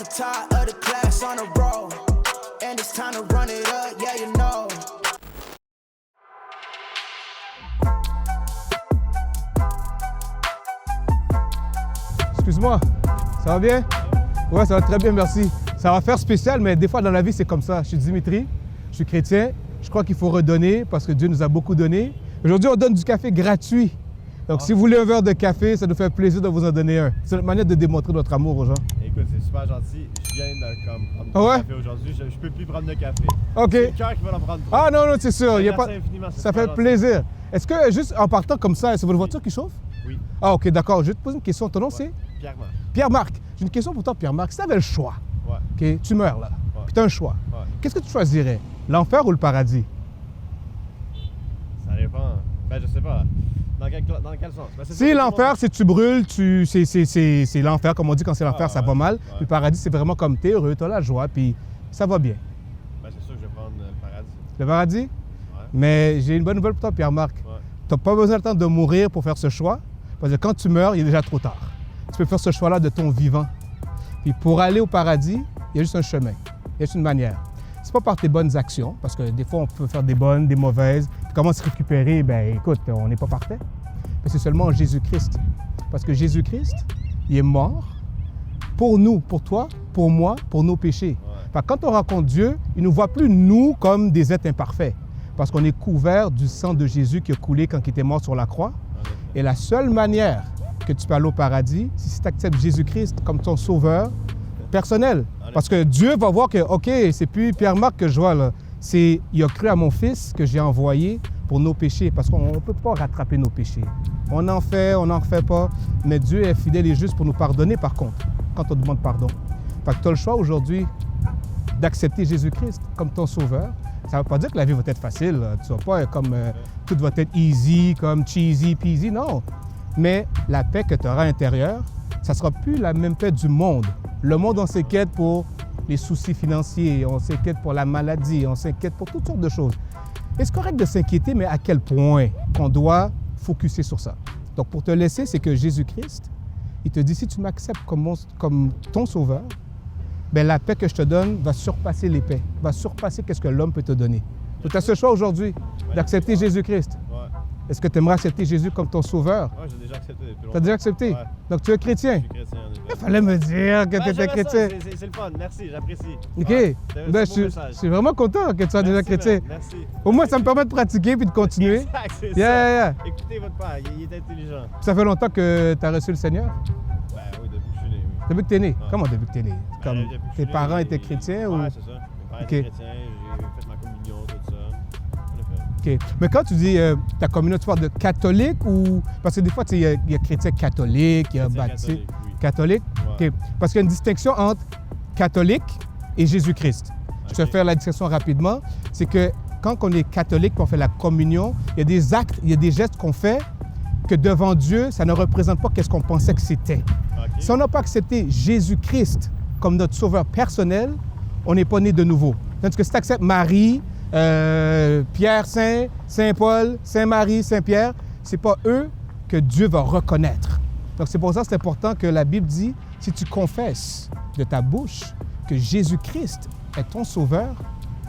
the top of the class on a roll. And it's time to run it up, yeah, you know. Excuse-moi, ça va bien? Ouais, ça va très bien, merci. Ça va faire spécial, mais des fois dans la vie, c'est comme ça. Je suis Dimitri, je suis chrétien. Je crois qu'il faut redonner parce que Dieu nous a beaucoup donné. Aujourd'hui, on donne du café gratuit. Donc, si vous voulez un verre de café, ça nous fait plaisir de vous en donner un. C'est notre manière de démontrer notre amour aux gens. Écoute, c'est super gentil. Je viens de prendre du café aujourd'hui. Je peux plus prendre de café. OK. C'est le cœur qui va en prendre. Ah non, non, c'est sûr. Merci pas... infiniment, ça fait plaisir. Est-ce que juste en partant comme ça, c'est votre voiture qui chauffe? Oui. Ah, OK, d'accord. Je vais te poser une question. Ton nom, c'est? Pierre-Marc. Pierre-Marc. J'ai une question pour toi, Pierre-Marc. Si tu avais le choix, ouais. OK, tu meurs là, puis tu as un choix. Ouais. Qu'est-ce que tu choisirais? L'enfer ou le paradis? Ça dépend. Ben, je sais pas. Dans quel sens? Ben, si l'enfer, c'est tu brûles, c'est l'enfer. Comme on dit, quand c'est l'enfer, ça va mal. Puis le paradis, c'est vraiment comme t'es heureux, t'as la joie, puis ça va bien. Ben, c'est sûr que je vais prendre le paradis. Le paradis? Ouais. Mais j'ai une bonne nouvelle pour toi, Pierre-Marc. Ouais. Tu n'as pas besoin de temps de mourir pour faire ce choix, parce que quand tu meurs, il est déjà trop tard. Tu peux faire ce choix-là de ton vivant. Puis pour aller au paradis, il y a juste un chemin, il y a juste une manière. C'est pas par tes bonnes actions, parce que des fois, on peut faire des bonnes, des mauvaises. Puis comment se récupérer? Ben écoute, on n'est pas parfait. Mais c'est seulement en Jésus-Christ. Parce que Jésus-Christ, il est mort pour nous, pour toi, pour moi, pour nos péchés. Ouais. Quand on rencontre Dieu, il ne nous voit plus, nous, comme des êtres imparfaits. Parce qu'on est couvert du sang de Jésus qui a coulé quand il était mort sur la croix. Ouais. Et la seule manière que tu peux aller au paradis, c'est si tu acceptes Jésus-Christ comme ton sauveur personnel. Parce que Dieu va voir que, OK, c'est plus Pierre-Marc que je vois là. Il a cru à mon Fils que j'ai envoyé pour nos péchés. Parce qu'on ne peut pas rattraper nos péchés. On en fait, on n'en fait pas. Mais Dieu est fidèle et juste pour nous pardonner, par contre, quand on demande pardon. Fait que tu as le choix aujourd'hui d'accepter Jésus-Christ comme ton sauveur. Ça ne veut pas dire que la vie va être facile. Tu ne vas pas comme tout va être easy, comme cheesy, peasy. Non. Mais la paix que tu auras à l'intérieur, ça ne sera plus la même paix du monde. Le monde, on s'inquiète pour les soucis financiers, on s'inquiète pour la maladie, on s'inquiète pour toutes sortes de choses. Et c'est correct de s'inquiéter, mais à quel point qu'on doit focuser sur ça. Donc, pour te laisser, c'est que Jésus-Christ, il te dit, si tu m'acceptes comme ton sauveur, bien, la paix que je te donne va surpasser les paix, va surpasser ce que l'homme peut te donner. Donc, tu as ce choix aujourd'hui d'accepter Jésus-Christ. Est-ce que tu aimerais accepter Jésus comme ton sauveur? Oui, j'ai déjà accepté depuis longtemps. Tu as déjà accepté? Ouais. Donc, tu es chrétien? Je suis chrétien. Il fallait me dire que tu étais chrétien. C'est le fun, merci, j'apprécie. OK. Ouais, Ben, je suis vraiment content que tu sois déjà chrétien. Merci. Au moins, ça me permet de pratiquer puis de continuer. Exact, c'est ça. Écoutez votre père, il est intelligent. Ça fait longtemps que tu as reçu le Seigneur? Ben oui, depuis que je suis né, oui. Depuis que tu es né? Ouais. Comment depuis que tu es né? Comme Depuis que je tes suis parents né, étaient chrétiens? Ouais, ou... c'est ça. Mes parents étaient chrétiens, j'ai fait ma communion, tout ça. OK. Mais quand tu dis ta communauté, tu parles de catholique ou... Parce que des fois, il y a chrétien catholique, il y a baptiste. Catholique, oui. Catholique? Ouais. OK. Parce qu'il y a une distinction entre catholique et Jésus-Christ. Je vais faire la distinction rapidement. C'est que quand on est catholique et on fait la communion, il y a des actes, il y a des gestes qu'on fait que devant Dieu, ça ne représente pas ce qu'on pensait que c'était. Okay. Si on n'a pas accepté Jésus-Christ comme notre sauveur personnel, on n'est pas né de nouveau. Tandis que si tu acceptes Marie, Pierre Saint, Saint-Paul, Saint-Marie, Saint-Pierre, ce n'est pas eux que Dieu va reconnaître. Donc c'est pour ça que c'est important que la Bible dit, si tu confesses de ta bouche que Jésus-Christ est ton sauveur,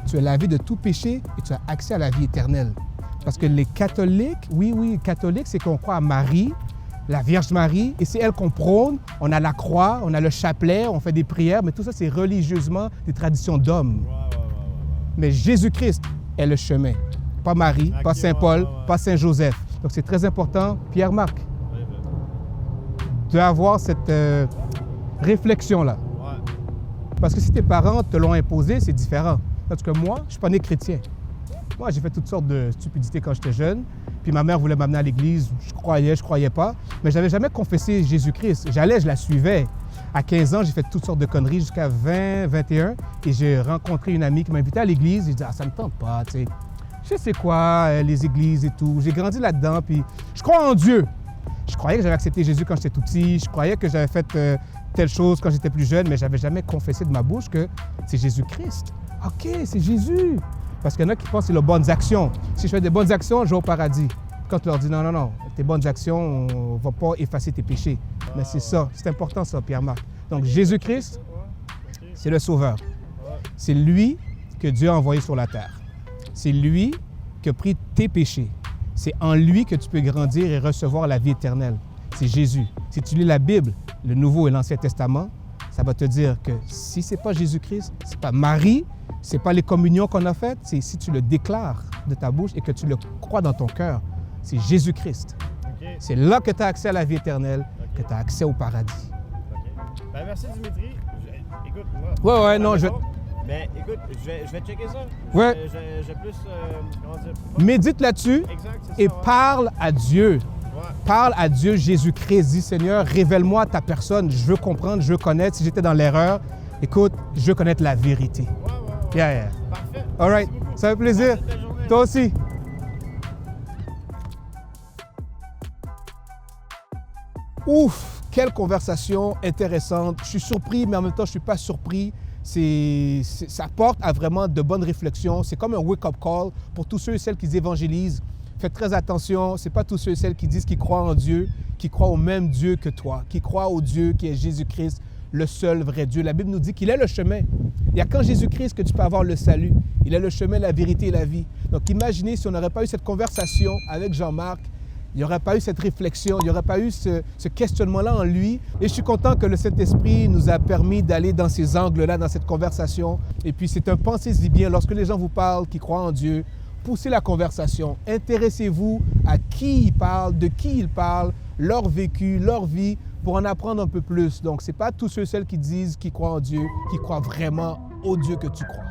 tu es lavé de tout péché et tu as accès à la vie éternelle. Parce que les catholiques, oui, catholiques, c'est qu'on croit à Marie, la Vierge Marie, et c'est elle qu'on prône. On a la croix, on a le chapelet, on fait des prières, mais tout ça, c'est religieusement des traditions d'hommes. Mais Jésus-Christ est le chemin. Pas Marie, pas Saint-Paul, pas Saint-Joseph. Donc c'est très important, Pierre-Marc, d'avoir cette réflexion-là. Parce que si tes parents te l'ont imposé, c'est différent. Parce que moi, je ne suis pas né chrétien. Moi, j'ai fait toutes sortes de stupidités quand j'étais jeune. Puis ma mère voulait m'amener à l'église. Je croyais pas. Mais je n'avais jamais confessé Jésus-Christ. J'allais, je la suivais. À 15 ans, j'ai fait toutes sortes de conneries jusqu'à 20, 21. Et j'ai rencontré une amie qui m'a invité à l'église. J'ai dit, ça ne me tente pas, tu sais. Je sais quoi, les églises et tout. J'ai grandi là-dedans, puis je crois en Dieu. Je croyais que j'avais accepté Jésus quand j'étais tout petit. Je croyais que j'avais fait telle chose quand j'étais plus jeune, mais je n'avais jamais confessé de ma bouche que c'est Jésus-Christ. OK, c'est Jésus. Parce qu'il y en a qui pensent que c'est les bonnes actions. Si je fais des bonnes actions, je vais au paradis. Quand tu leur dis non, tes bonnes actions ne vont pas effacer tes péchés. Mais c'est ça, c'est important ça, Pierre-Marc. Donc Jésus-Christ, C'est le Sauveur. Ouais. C'est lui que Dieu a envoyé sur la terre. C'est lui qui a pris tes péchés. C'est en lui que tu peux grandir et recevoir la vie éternelle. C'est Jésus. Si tu lis la Bible, le Nouveau et l'Ancien Testament, ça va te dire que si ce n'est pas Jésus-Christ, ce n'est pas Marie, ce n'est pas les communions qu'on a faites, c'est si tu le déclares de ta bouche et que tu le crois dans ton cœur, c'est Jésus-Christ. OK. C'est là que tu as accès à la vie éternelle, que tu as accès au paradis. OK. Ben, merci, Dimitri. Écoute, moi... Ouais, non, je... Mais écoute, je vais checker ça. Ouais. J'ai plus... comment dire? Médite là-dessus Exact, c'est et ça, ouais. parle à Dieu. Ouais. Parle à Dieu, Jésus-Christ. Dis, Seigneur, révèle-moi ta personne. Je veux comprendre, je veux connaître. Si j'étais dans l'erreur, écoute, je veux connaître la vérité. Ouais. Yeah. Parfait. All right. Merci beaucoup. Ça fait plaisir. Passez une belle journée. Toi aussi. Ouf, quelle conversation intéressante. Je suis surpris, mais en même temps, je ne suis pas surpris. Ça porte à vraiment de bonnes réflexions. C'est comme un wake-up call pour tous ceux et celles qui évangélisent. Faites très attention, ce n'est pas tous ceux et celles qui disent qu'ils croient en Dieu, qui croient au même Dieu que toi, qui croient au Dieu qui est Jésus-Christ, le seul vrai Dieu. La Bible nous dit qu'il est le chemin. Il n'y a qu'en Jésus-Christ que tu peux avoir le salut. Il est le chemin, la vérité et la vie. Donc imaginez si on n'aurait pas eu cette conversation avec Jean-Marc, il n'y aurait pas eu cette réflexion, il n'y aurait pas eu ce questionnement-là en lui. Et je suis content que le Saint-Esprit nous a permis d'aller dans ces angles-là, dans cette conversation. Et puis c'est un pensez-y bien, lorsque les gens vous parlent, qui croient en Dieu, poussez la conversation. Intéressez-vous à qui ils parlent, de qui ils parlent, leur vécu, leur vie, pour en apprendre un peu plus. Donc, ce n'est pas tous ceux et celles qui disent qu'ils croient en Dieu, qui croient vraiment au Dieu que tu crois.